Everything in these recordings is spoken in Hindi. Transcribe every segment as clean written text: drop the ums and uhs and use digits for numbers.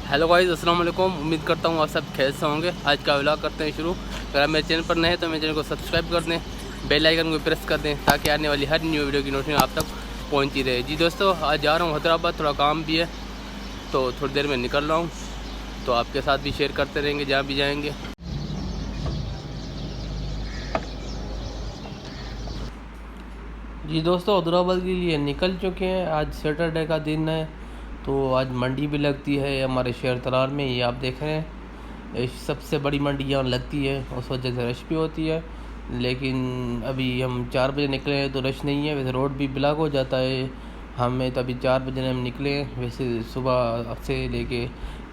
हेलो गाइस, अस्सलाम वालेकुम। उम्मीद करता हूँ आप सब खैर से होंगे। आज का व्लॉग करते हैं शुरू। अगर आप मेरे चैनल पर नए हैं तो मेरे चैनल को सब्सक्राइब कर दें, बेल आइकन को प्रेस कर दें ताकि आने वाली हर न्यू वीडियो की नोटिफिकेशन आप तक पहुँचती रहे। जी दोस्तों, आज जा रहा हूँ हैदराबाद, थोड़ा काम भी है तो थोड़ी देर में निकल रहा हूँ, तो आपके साथ भी शेयर करते रहेंगे जहाँ भी जाएँगे। जी दोस्तों, हैदराबाद के लिए निकल चुके हैं। आज सैटरडे का दिन है तो आज मंडी भी लगती है हमारे शहर तलार में। ये आप देख रहे हैं, सबसे बड़ी मंडी यहाँ लगती है, उस वजह से रश भी होती है। लेकिन अभी हम 4 बजे निकले हैं तो रश नहीं है। वैसे रोड भी ब्लॉक हो जाता है हमें, तो अभी 4 बजे हम निकले हैं। वैसे सुबह से लेके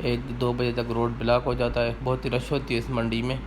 1-2 बजे तक रोड ब्लॉक हो जाता है, बहुत ही रश होती है इस मंडी में।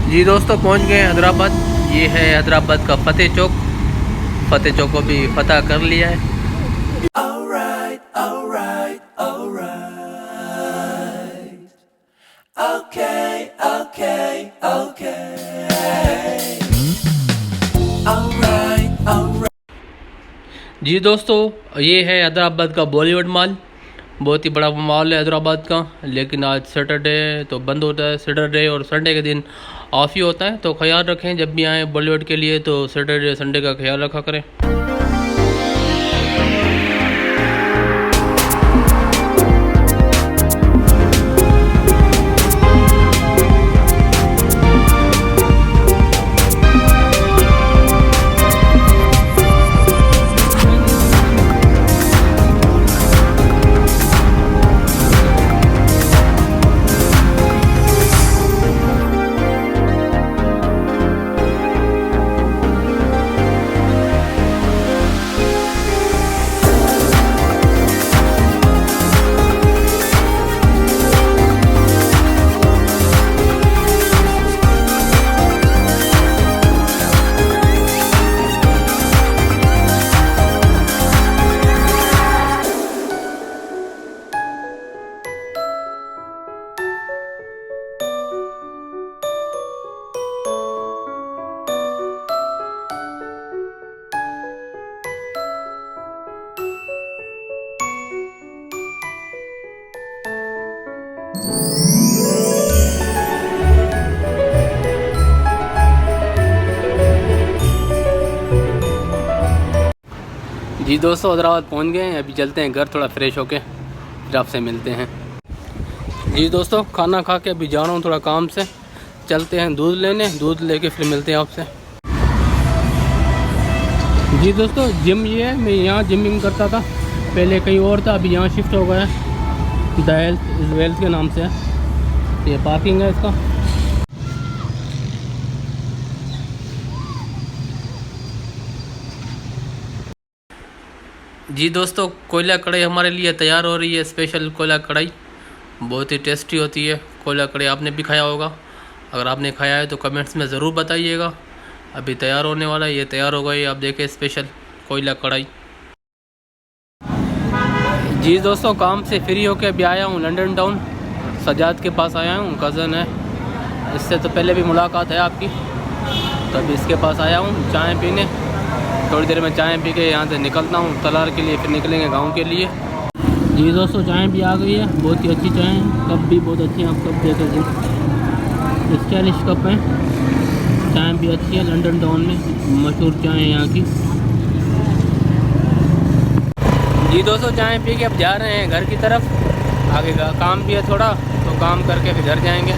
जी दोस्तों, पहुंच गए हैदराबाद। ये है हैदराबाद का फतेह चौक। फतेह चौक को भी फतह कर लिया है। Alright, alright, alright. Okay, okay, okay. Alright, alright. जी दोस्तों, ये है हैदराबाद का बॉलीवुड मॉल। बहुत ही बड़ा मॉल है हैदराबाद का, लेकिन आज सैटरडे है तो बंद होता है। सैटरडे और संडे के दिन ऑफ ही होता है, तो ख्याल रखें जब भी आएँ बॉलीवुड के लिए तो सैटरडे संडे का ख्याल रखा करें। जी दोस्तों, हैदराबाद पहुंच गए हैं। अभी चलते हैं घर, थोड़ा फ्रेश होके फिर आपसे मिलते हैं। जी दोस्तों, खाना खा के अभी जा रहा हूँ थोड़ा काम से। चलते हैं दूध लेने, दूध लेके फिर मिलते हैं आपसे। जी दोस्तों, जिम ये है, मैं यहाँ जिमिंग करता था पहले, कहीं और था, अभी यहाँ शिफ्ट हो गया है। द हेल्थ इज़ वेल्थ के नाम से है। ये पार्किंग है इसका। जी दोस्तों, कोयला कढ़ाई हमारे लिए तैयार हो रही है। स्पेशल कोयला कढ़ाई बहुत ही टेस्टी होती है। कोयला कढ़ाई आपने भी खाया होगा, अगर आपने खाया है तो कमेंट्स में ज़रूर बताइएगा। अभी तैयार होने वाला है, ये तैयार हो गई, आप देखें स्पेशल कोयला कढ़ाई। जी दोस्तों, काम से फ्री होकर अभी आया हूँ लंदन टाउन, सजाद के पास आया हूँ। कज़न है, इससे तो पहले भी मुलाकात है आपकी, तो अभी इसके पास आया हूँ चाय पीने। थोड़ी देर में चाय पी के यहाँ से निकलता हूँ तलार के लिए, फिर निकलेंगे गांव के लिए। जी दोस्तों, चाय भी आ गई है, बहुत ही अच्छी चाय है। कप भी बहुत अच्छी है, आप कप देख लीजिए, स्टाइलिश कप है। चाय भी अच्छी है, लंदन टाउन में मशहूर चाय है यहाँ की। जी दोस्तों, चाय पी के अब जा रहे हैं घर की तरफ। आगे का काम भी है थोड़ा, तो काम करके फिर घर जाएंगे।